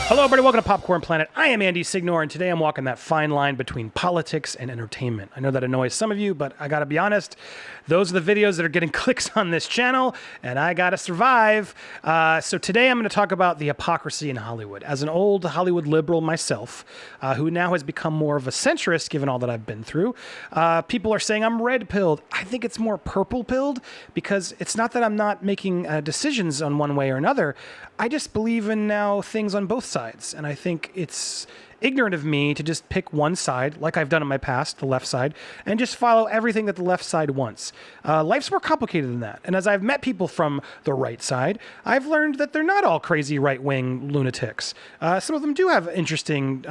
Hello, everybody. Welcome to Popcorn Planet. I am Andy Signore, and today I'm walking that fine line between politics and entertainment. I know that annoys some of you, but I gotta be honest, those are the videos that are getting clicks on this channel, and I gotta survive. So today I'm gonna talk about the hypocrisy in Hollywood. As an old Hollywood liberal myself, who now has become more of a centrist given all that I've been through, people are saying I'm red-pilled. I think it's more purple-pilled, because it's not that I'm not making decisions on one way or another. I just believe in now things on both sides, and I think it's ignorant of me to just pick one side, like I've done in my past, the left side, and just follow everything that the left side wants. Life's more complicated than that, and as I've met people from the right side, I've learned that they're not all crazy right-wing lunatics. Some of them do have interesting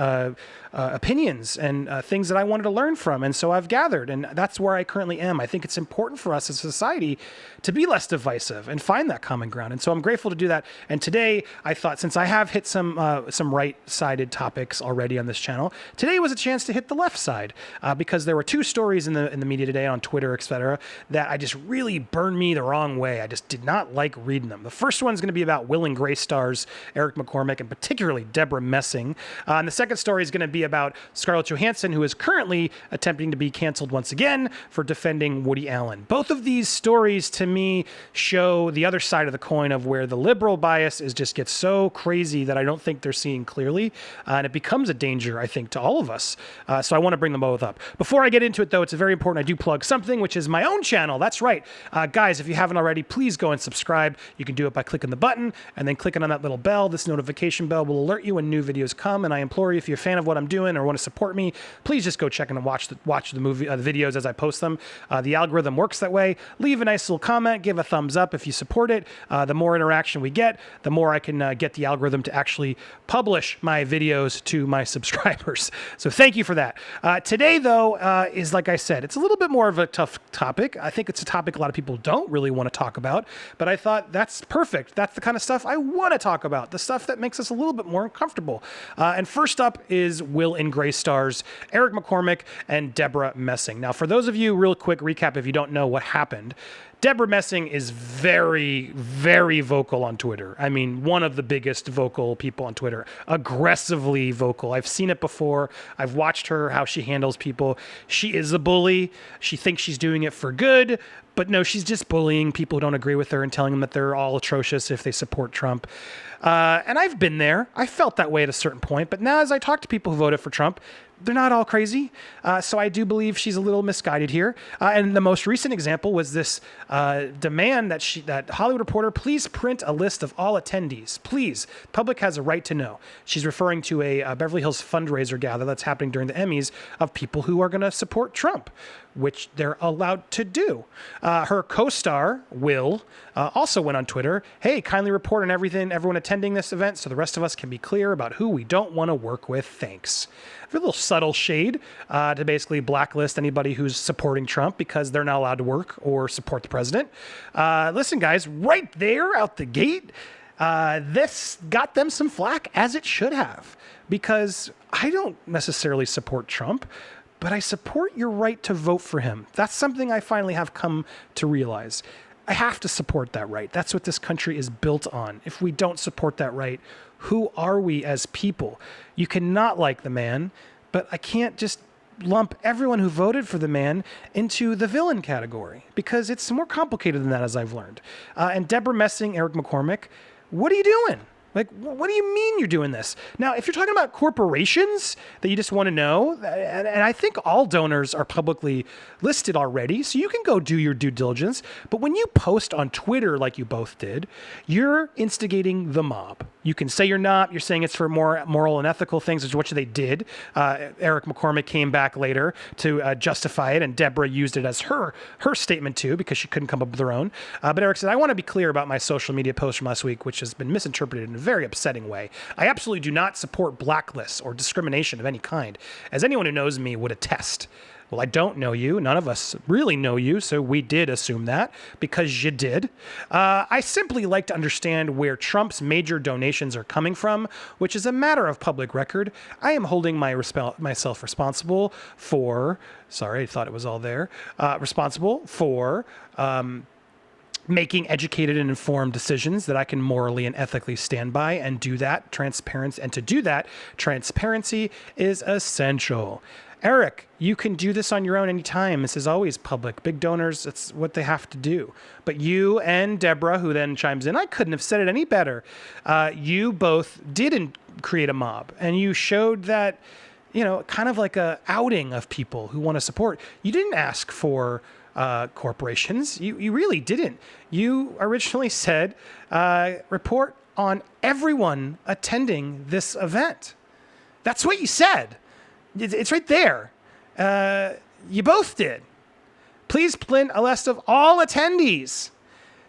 opinions and things that I wanted to learn from, and so I've gathered, and that's where I currently am. I think it's important for us as a society to be less divisive and find that common ground, and so I'm grateful to do that. And today, I thought, since I have hit some right-sided topics already on this channel, today was a chance to hit the left side, because there were two stories in the media today on Twitter, etc., that I just really burned me the wrong way. I just did not like reading them. The first one's going to be about Will and Grace stars Eric McCormick, and particularly Debra Messing. And the second story is going to be about Scarlett Johansson, who is currently attempting to be canceled once again for defending Woody Allen. Both of these stories, to me, show the other side of the coin of where the liberal bias just gets so crazy that I don't think they're seeing clearly, and it becomes a danger, I think, to all of us. So I want to bring them both up. Before I get into it, though, it's very important I do plug something, which is my own channel. That's right. Guys, if you haven't already, please go and subscribe. You can do it by clicking the button and then clicking on that little bell. This notification bell will alert you when new videos come, and I implore you, if you're a fan of what I'm doing or want to support me, please just go check and watch the videos as I post them. The algorithm works that way. Leave a nice little comment, give a thumbs up if you support it. The more interaction we get, the more I can get the algorithm to actually publish my videos to my subscribers. So thank you for that. Today, though, is, like I said, it's a little bit more of a tough topic. I think it's a topic a lot of people don't really want to talk about, but I thought that's perfect. That's the kind of stuff I want to talk about, the stuff that makes us a little bit more uncomfortable. And first up is Will and Grace stars Eric McCormick and Debra Messing. Now, for those of you, real quick recap if you don't know what happened, Debra Messing is very, very vocal on Twitter. I mean, one of the biggest vocal people on Twitter, aggressively vocal. I've seen it before. I've watched her, how she handles people. She is a bully. She thinks she's doing it for good, but no, she's just bullying people who don't agree with her and telling them that they're all atrocious if they support Trump. And I've been there. I felt that way at a certain point, but now as I talk to people who voted for Trump, they're not all crazy. So I do believe she's a little misguided here. And the most recent example was this demand that Hollywood Reporter please print a list of all attendees. Please. The public has a right to know. She's referring to a Beverly Hills fundraiser gather that's happening during the Emmys of people who are going to support Trump, which they're allowed to do. Her co-star, Will, also went on Twitter, hey, kindly report on everyone attending this event so the rest of us can be clear about who we don't want to work with. Thanks. A little subtle shade to basically blacklist anybody who's supporting Trump because they're not allowed to work or support the president. Listen, guys, right there out the gate, this got them some flack, as it should have, because I don't necessarily support Trump, but I support your right to vote for him. That's something I finally have come to realize. I have to support that right. That's what this country is built on. If we don't support that right, who are we as people? You cannot like the man, but I can't just lump everyone who voted for the man into the villain category, because it's more complicated than that, as I've learned. And Debra Messing, Eric McCormick, what are you doing? Like, what do you mean you're doing this? Now, if you're talking about corporations that you just want to know, and I think all donors are publicly listed already, so you can go do your due diligence. But when you post on Twitter like you both did, you're instigating the mob. You can say you're not. You're saying it's for more moral and ethical things, which is what they did. Eric McCormick came back later to justify it, and Debra used it as her statement too, because she couldn't come up with her own. But Eric said, I want to be clear about my social media post from last week, which has been misinterpreted in a very upsetting way. I absolutely do not support blacklists or discrimination of any kind, as anyone who knows me would attest. Well, I don't know you. None of us really know you, so we did assume that because you did. I simply like to understand where Trump's major donations are coming from, which is a matter of public record. I am holding myself responsible for, sorry, I thought it was all there, responsible for making educated and informed decisions that I can morally and ethically stand by and do that transparency. And to do that, transparency is essential. Eric, you can do this on your own anytime. This is always public. Big donors, it's what they have to do. But you and Debra, who then chimes in, I couldn't have said it any better. You both didn't create a mob, and you showed that, kind of like a outing of people who want to support. You didn't ask for corporations. You really didn't. You originally said, report on everyone attending this event. That's what you said. It's right there. You both did. Please print a list of all attendees.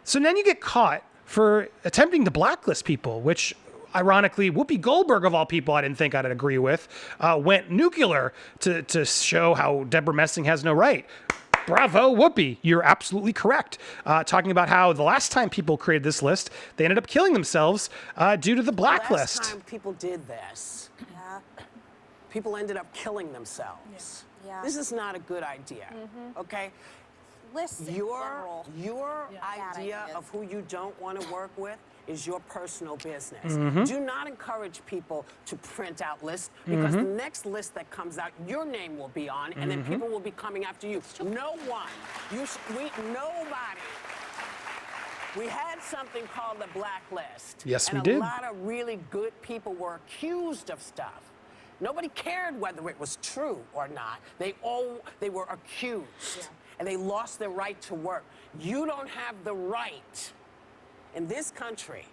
So then you get caught for attempting to blacklist people, which ironically, Whoopi Goldberg, of all people I didn't think I'd agree with, went nuclear to show how Debra Messing has no right. Bravo, Whoopi. You're absolutely correct. Talking about how the last time people created this list, they ended up killing themselves due to the blacklist. The last time people did this, people ended up killing themselves. Yeah. This is not a good idea, okay? Listen, Your idea of who you don't want to work with is your personal business. Do not encourage people to print out lists, because the next list that comes out, your name will be on, and then people will be coming after you. No one. Nobody. We had something called the blacklist. Yes, we and did. a lot of really good people were accused of stuff. Nobody cared whether it was true or not. They were accused, and they lost their right to work. You don't have the right. In this country,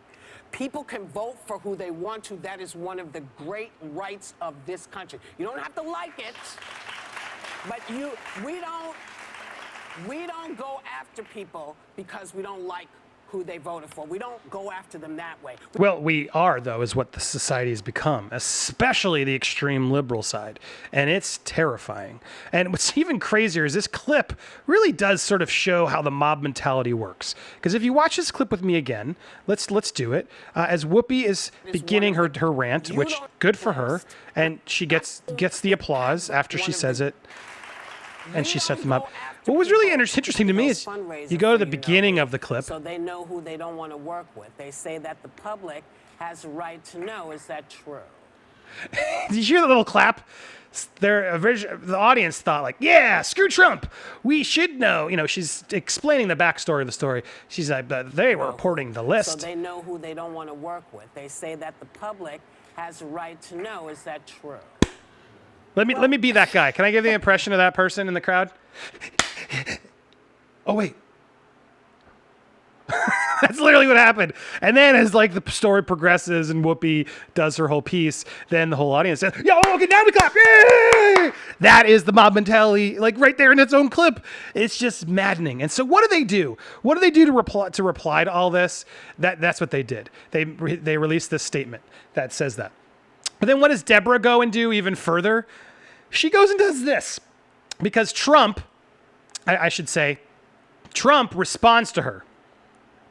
people can vote for who they want to. That is one of the great rights of this country. You don't have to like it, but we don't go after people because we don't like who they voted for. We don't go after them that way. Well, we are, though, is what the society has become, especially the extreme liberal side. And it's terrifying. And what's even crazier is this clip really does sort of show how the mob mentality works. Because if you watch this clip with me again, let's do it. As Whoopi is beginning her rant, which good for her, and she gets the applause after she says it, and she sets them up. What was really interesting to me is you go to the beginning of the clip. So they know who they don't want to work with. They say that the public has a right to know. Is that true? Did you hear the little clap? The audience thought like, yeah, screw Trump. We should know. She's explaining the backstory of the story. She's like, they were reporting the list. So they know who they don't want to work with. They say that the public has a right to know. Is that true? Let me be that guy. Can I give the impression of that person in the crowd? Oh, wait. That's literally what happened. And then as like the story progresses and Whoopi does her whole piece, then the whole audience says, yo, okay, now we clap. Yay! That is the mob mentality, like right there in its own clip. It's just maddening. And so what do they do? What do they do to reply to all this? That's what they did. They released this statement that says that. But then what does Debra go and do even further? She goes and does this. Because Trump, I should say, Trump responds to her.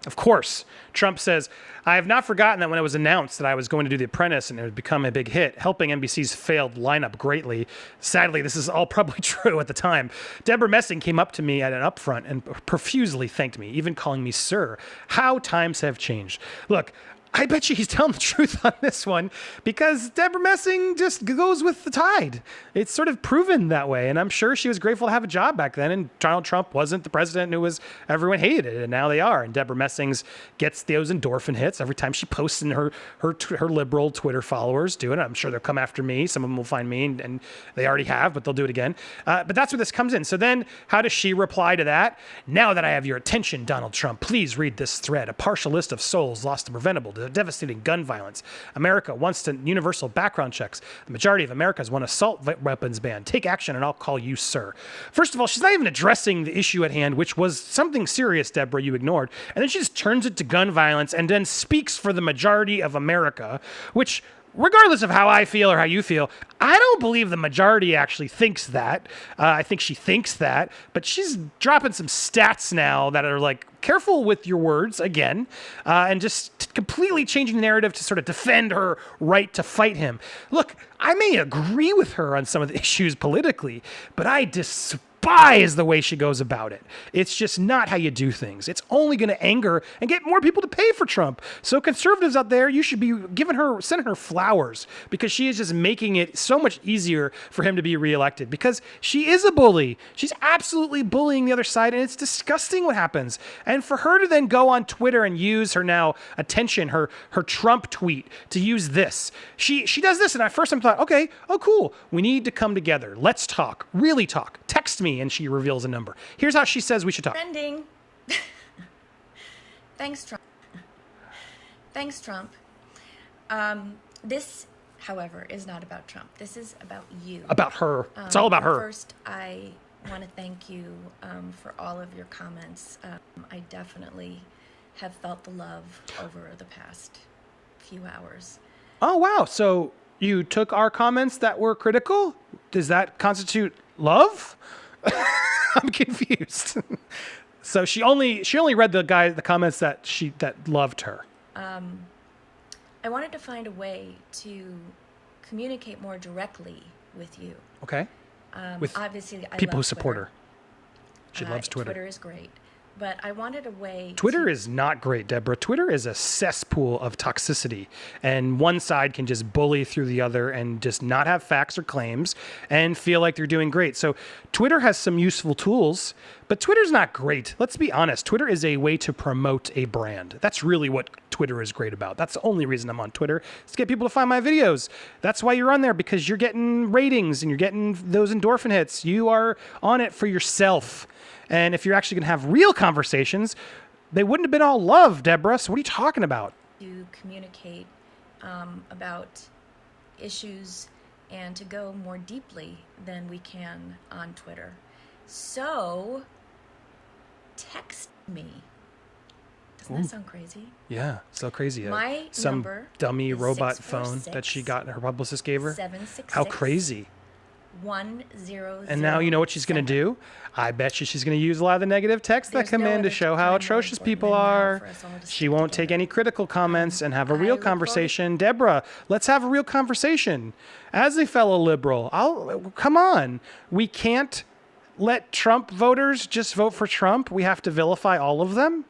Of course, Trump says, I have not forgotten that when it was announced that I was going to do The Apprentice and it would become a big hit, helping NBC's failed lineup greatly. Sadly, this is all probably true at the time. Debra Messing came up to me at an upfront and profusely thanked me, even calling me sir. How times have changed. Look, I bet you he's telling the truth on this one, because Debra Messing just goes with the tide. It's sort of proven that way, and I'm sure she was grateful to have a job back then, and Donald Trump wasn't the president who everyone hated it, and now they are. And Debra Messing gets those endorphin hits every time she posts, in her liberal Twitter followers do it. I'm sure they'll come after me. Some of them will find me, and they already have, but they'll do it again. But that's where this comes in. So then how does she reply to that? Now that I have your attention, Donald Trump, please read this thread. A partial list of souls lost to preventable devastating gun violence. America wants to universal background checks. The majority of Americans want assault weapons ban. Take action and I'll call you sir. First of all, she's not even addressing the issue at hand, which was something serious, Debra, you ignored. And then she just turns it to gun violence and then speaks for the majority of America, which, regardless of how I feel or how you feel, I don't believe the majority actually thinks that. I think she thinks that, but she's dropping some stats now that are like, careful with your words again, and just completely changing the narrative to sort of defend her right to fight him. Look, I may agree with her on some of the issues politically, but I despise the way she goes about it. It's just not how you do things. It's only going to anger and get more people to pay for Trump. So conservatives out there, you should be sending her flowers, because she is just making it so much easier for him to be reelected, because she is a bully. She's absolutely bullying the other side, and it's disgusting what happens. And for her to then go on Twitter and use her now attention, her Trump tweet, to use this. She does this, and at first I thought, okay, oh cool, we need to come together. Let's talk, really talk. Text me, and she reveals a number. Here's how she says we should talk. Trending. Thanks, Trump. Thanks, Trump. This, however, is not about Trump. This is about you. About her. It's all about her. First, I want to thank you for all of your comments. I definitely have felt the love over the past few hours. Oh, wow. So you took our comments that were critical? Does that constitute love? I'm confused. So she only read the comments that loved her. I wanted to find a way to communicate more directly with you. Okay. With obviously, I people love who support Twitter. her. She loves Twitter. Twitter is great. But I wanted a way. Twitter is not great, Deborah. Twitter is a cesspool of toxicity, and one side can just bully through the other and just not have facts or claims and feel like they're doing great. So Twitter has some useful tools, but Twitter's not great. Let's be honest. Twitter is a way to promote a brand. That's really what Twitter is great about. That's the only reason I'm on Twitter, is to get people to find my videos. That's why you're on there, because you're getting ratings and you're getting those endorphin hits. You are on it for yourself. And if you're actually going to have real conversations, they wouldn't have been all love, Deborah. So what are you talking about? To communicate about issues and to go more deeply than we can on Twitter. So text me. Doesn't that sound crazy? Yeah, so crazy. My some number dummy is robot phone that she got, her publicist gave her. 766 How crazy. 100. And now you know what she's going to do? I bet you she's going to use a lot of the negative texts that come in to show how atrocious people are. She won't take any critical comments and have a real conversation. Deborah, let's have a real conversation. As a fellow liberal, come on. We can't let Trump voters just vote for Trump. We have to vilify all of them.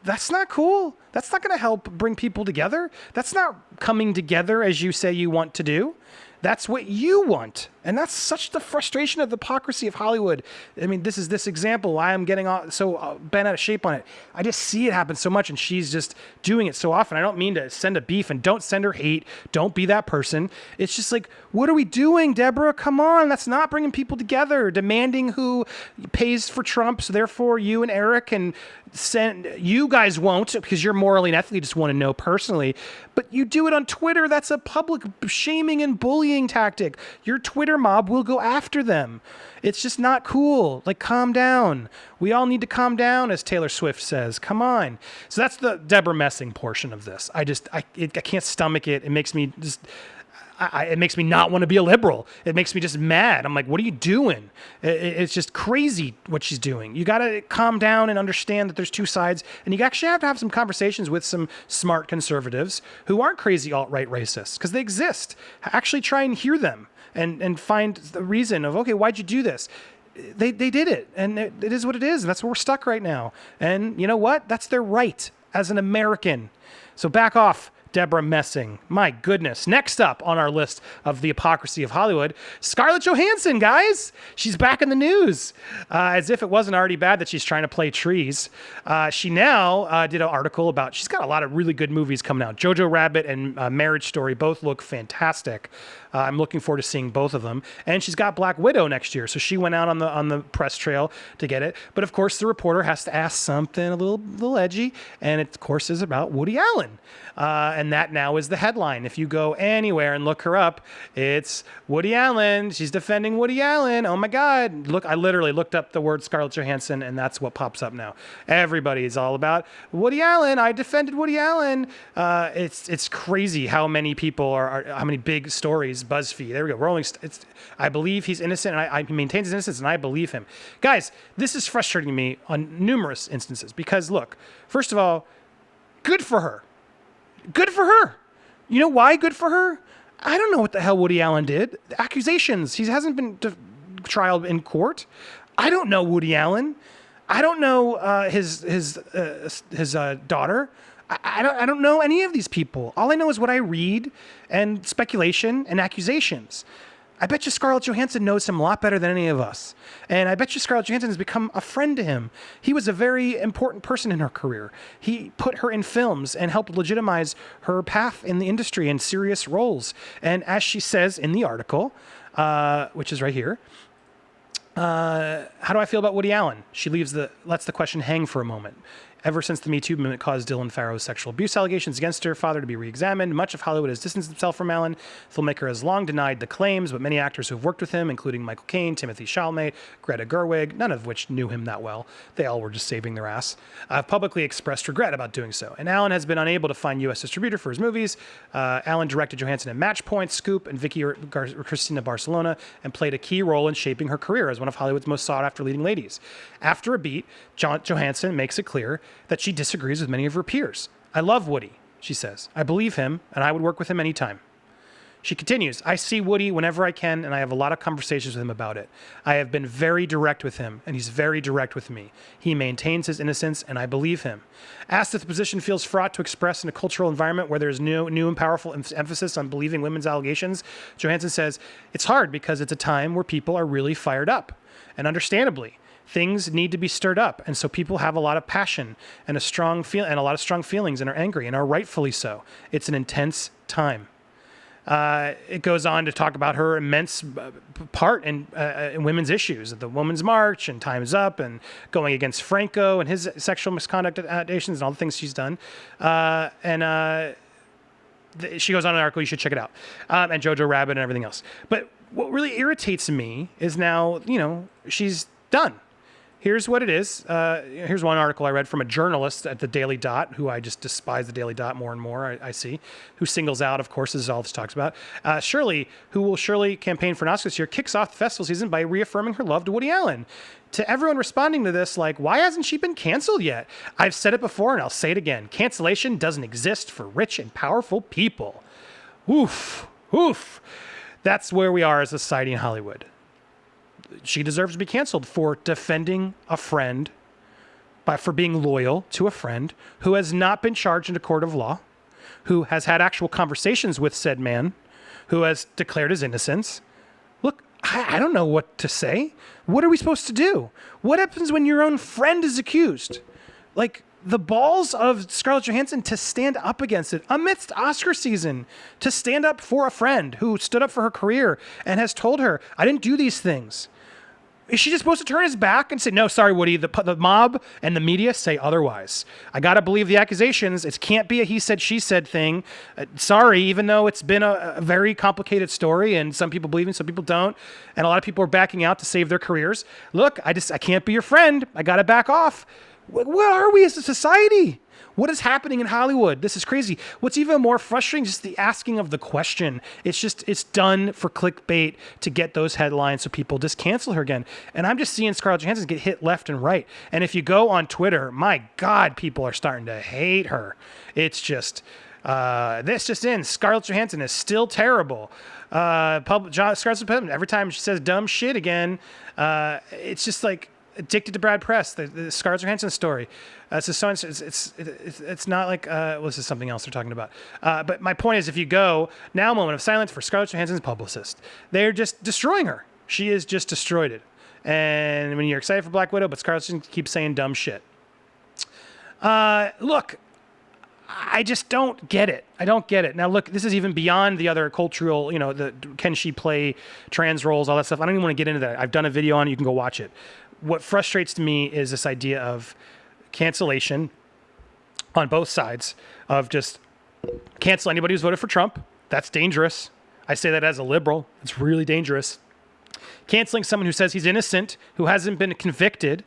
That's not cool. That's not going to help bring people together. That's not coming together as you say you want to do. That's what you want. And that's such the frustration of the hypocrisy of Hollywood. I mean, this is this example why I'm getting so bent out of shape on it. I just see it happen so much, and she's just doing it so often. I don't mean to send a beef, and don't send her hate. Don't be that person. It's just like, what are we doing, Deborah? Come on. That's not bringing people together. Demanding who pays for Trump, so therefore you and Eric can send. You guys won't, because you're morally and ethically just want to know personally. But you do it on Twitter. That's a public shaming and bullying tactic. Your Twitter mob will go after them. It's just not cool. Like, calm down. We all need to calm down, as Taylor Swift says. Come on. So that's the Debra Messing portion of this. I can't stomach it. It makes me just... it makes me not want to be a liberal. It makes me just mad. I'm like, what are you doing? It's just crazy what she's doing. You got to calm down and understand that there's two sides. And you actually have to have some conversations with some smart conservatives who aren't crazy alt-right racists, because they exist. Actually try and hear them and find the reason of, okay, why'd you do this? They did it, and it is what it is. And that's where we're stuck right now. And you know what? That's their right as an American. So back off, Debra Messing. My goodness. Next up on our list of the hypocrisy of Hollywood, Scarlett Johansson, guys. She's back in the news. As if it wasn't already bad that she's trying to play trees. She now did an article about, she's got a lot of really good movies coming out. Jojo Rabbit and Marriage Story both look fantastic. I'm looking forward to seeing both of them. And she's got Black Widow next year. So she went out on the press trail to get it. But of course, the reporter has to ask something a little edgy. And it, of course, is about Woody Allen. And that now is the headline. If you go anywhere and look her up, it's Woody Allen. She's defending Woody Allen. Oh my God. Look, I literally looked up the word Scarlett Johansson, and that's what pops up now. Everybody is all about Woody Allen. I defended Woody Allen. It's crazy how many people how many big stories. BuzzFeed. There we go. I believe he's innocent, and he maintains his innocence, and I believe him. Guys, this is frustrating me on numerous instances because, look, first of all, good for her. Good for her. You know why good for her? I don't know what the hell Woody Allen did. The accusations. He hasn't been trialed in court. I don't know Woody Allen. I don't know his daughter. I don't know any of these people. All I know is what I read and speculation and accusations. I bet you Scarlett Johansson knows him a lot better than any of us. And I bet you Scarlett Johansson has become a friend to him. He was a very important person in her career. He put her in films and helped legitimize her path in the industry in serious roles. And as she says in the article, which is right here, how do I feel about Woody Allen? She lets the question hang for a moment. Ever since the Me Too movement caused Dylan Farrow's sexual abuse allegations against her father to be re-examined, much of Hollywood has distanced himself from Allen. The filmmaker has long denied the claims, but many actors who have worked with him, including Michael Caine, Timothée Chalamet, Greta Gerwig, none of which knew him that well, they all were just saving their ass, have publicly expressed regret about doing so. And Allen has been unable to find U.S. distributor for his movies. Allen directed Johansson in Match Point, Scoop, and Vicky Cristina Barcelona, and played a key role in shaping her career as one of Hollywood's most sought-after leading ladies. After a beat, Johansson makes it clear that she disagrees with many of her peers. I love Woody, she says. I believe him, and I would work with him anytime. She continues, I see Woody whenever I can, and I have a lot of conversations with him about it. I have been very direct with him, and he's very direct with me. He maintains his innocence, and I believe him. Asked if the position feels fraught to express in a cultural environment where there's new and powerful emphasis on believing women's allegations, Johansson says, it's hard because it's a time where people are really fired up, and understandably. Things need to be stirred up, and so people have a lot of passion and a lot of strong feelings and are angry and are rightfully so. It's an intense time. It goes on to talk about her immense part in women's issues, the Women's March and Time's Up and going against Franco and his sexual misconduct allegations and all the things she's done. She goes on an article, you should check it out, and Jojo Rabbit and everything else. But what really irritates me is now, she's done. Here's what it is. Here's one article I read from a journalist at the Daily Dot, who I just despise the Daily Dot more and more, I see, who singles out, of course, this is all this talks about. Shirley, who will surely campaign for an Oscar this year, kicks off the festival season by reaffirming her love to Woody Allen. To everyone responding to this, like, why hasn't she been canceled yet? I've said it before and I'll say it again. Cancellation doesn't exist for rich and powerful people. Oof, oof. That's where we are as a society in Hollywood. She deserves to be canceled for defending a friend, for being loyal to a friend who has not been charged in a court of law, who has had actual conversations with said man, who has declared his innocence. Look, I don't know what to say. What are we supposed to do? What happens when your own friend is accused? Like, the balls of Scarlett Johansson to stand up against it amidst Oscar season, to stand up for a friend who stood up for her career and has told her, I didn't do these things. Is she just supposed to turn his back and say, no, sorry, Woody, the mob and the media say otherwise. I got to believe the accusations. It can't be a he said, she said thing. Sorry, even though it's been a very complicated story and some people believe in, some people don't. And a lot of people are backing out to save their careers. Look, I can't be your friend. I got to back off. Where are we as a society? What is happening in Hollywood? This is crazy. What's even more frustrating is just the asking of the question. It's done for clickbait to get those headlines so people just cancel her again. And I'm just seeing Scarlett Johansson get hit left and right. And if you go on Twitter, my God, people are starting to hate her. It's just, this just in, Scarlett Johansson is still terrible. Scarlett Johansson, every time she says dumb shit again, it's just like, addicted to Brad Press, the Scarlett Johansson story. It's not like, well, this is something else they're talking about. But my point is, if you go, now a moment of silence for Scarlett Johansson's publicist. They're just destroying her. She is just destroyed it. And when you're excited for Black Widow, but Scarlett Johansson keeps saying dumb shit. Look, I just don't get it. I don't get it. Now, look, this is even beyond the other cultural, can she play trans roles, all that stuff. I don't even want to get into that. I've done a video on it. You can go watch it. What frustrates me is this idea of cancellation on both sides, of just cancel anybody who's voted for Trump. That's dangerous. I say that as a liberal. It's really dangerous. Canceling someone who says he's innocent, who hasn't been convicted,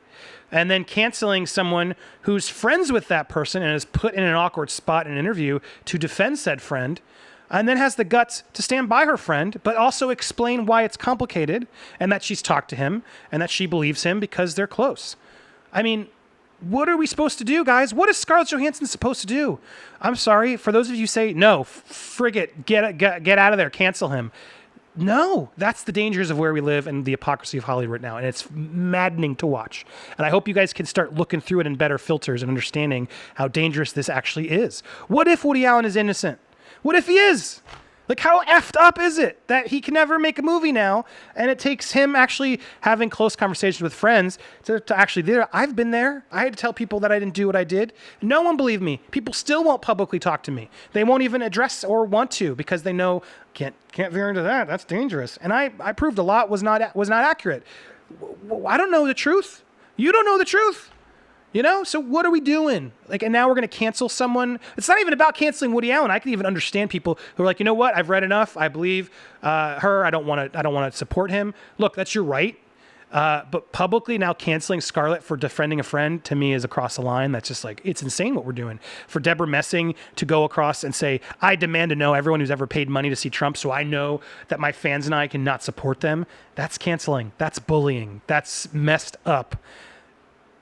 and then canceling someone who's friends with that person and is put in an awkward spot in an interview to defend said friend, and then has the guts to stand by her friend, but also explain why it's complicated and that she's talked to him and that she believes him because they're close. I mean, what are we supposed to do, guys? What is Scarlett Johansson supposed to do? I'm sorry. For those of you who say, no, frig it, get out of there, cancel him. No, that's the dangers of where we live and the hypocrisy of Hollywood right now. And it's maddening to watch. And I hope you guys can start looking through it in better filters and understanding how dangerous this actually is. What if Woody Allen is innocent? What if he is? Like, how effed up is it that he can never make a movie now, and it takes him actually having close conversations with friends to actually do it? I've been there. I had to tell people that I didn't do what I did. No one believed me. People still won't publicly talk to me. They won't even address or want to because they know can't veer into that. That's dangerous. And I proved a lot was not accurate. I don't know the truth. You don't know the truth. You know, so what are we doing? Like, and now we're going to cancel someone. It's not even about canceling Woody Allen. I can even understand people who are like, you know what? I've read enough. I believe her. I don't want to support him. Look, that's your right. But publicly now canceling Scarlett for defending a friend, to me, is across the line. That's just like, it's insane what we're doing. For Debra Messing to go across and say, I demand to know everyone who's ever paid money to see Trump, so I know that my fans and I cannot support them. That's canceling. That's bullying. That's messed up.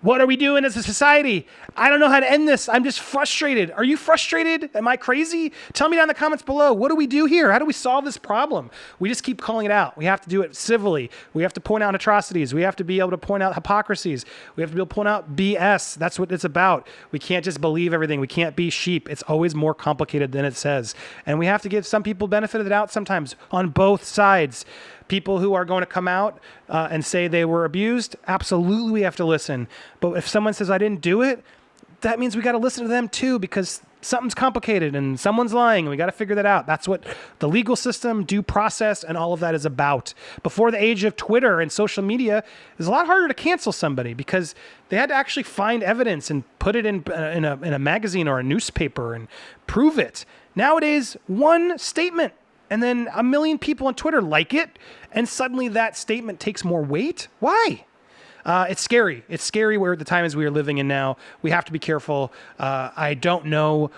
What are we doing as a society? I don't know how to end this. I'm just frustrated. Are you frustrated? Am I crazy? Tell me down in the comments below. What do we do here? How do we solve this problem? We just keep calling it out. We have to do it civilly. We have to point out atrocities. We have to be able to point out hypocrisies. We have to be able to point out BS. That's what it's about. We can't just believe everything. We can't be sheep. It's always more complicated than it says. And we have to give some people benefit of the doubt sometimes on both sides. People who are going to come out and say they were abused, absolutely we have to listen. But if someone says I didn't do it, that means we got to listen to them too, because something's complicated and someone's lying and we got to figure that out. That's what the legal system, due process, and all of that is about. Before the age of Twitter and social media, it was a lot harder to cancel somebody because they had to actually find evidence and put it in a magazine or a newspaper and prove it. Nowadays, one statement, and then a million people on Twitter like it, and suddenly that statement takes more weight? Why? It's scary. It's scary where the times we are living in now. We have to be careful. I don't know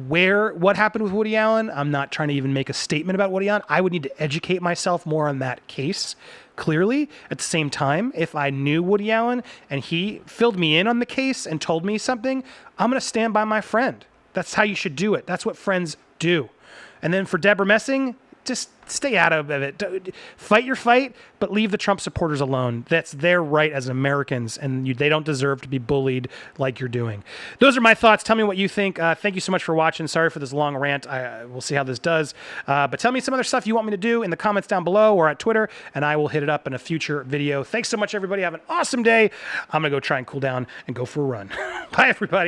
what happened with Woody Allen. I'm not trying to even make a statement about Woody Allen. I would need to educate myself more on that case, clearly. At the same time, if I knew Woody Allen and he filled me in on the case and told me something, I'm going to stand by my friend. That's how you should do it. That's what friends do. And then for Debra Messing, just stay out of it. Fight your fight, but leave the Trump supporters alone. That's their right as Americans, and they don't deserve to be bullied like you're doing. Those are my thoughts. Tell me what you think. Thank you so much for watching. Sorry for this long rant. We'll see how this does. But tell me some other stuff you want me to do in the comments down below or at Twitter, and I will hit it up in a future video. Thanks so much, everybody. Have an awesome day. I'm going to go try and cool down and go for a run. Bye, everybody.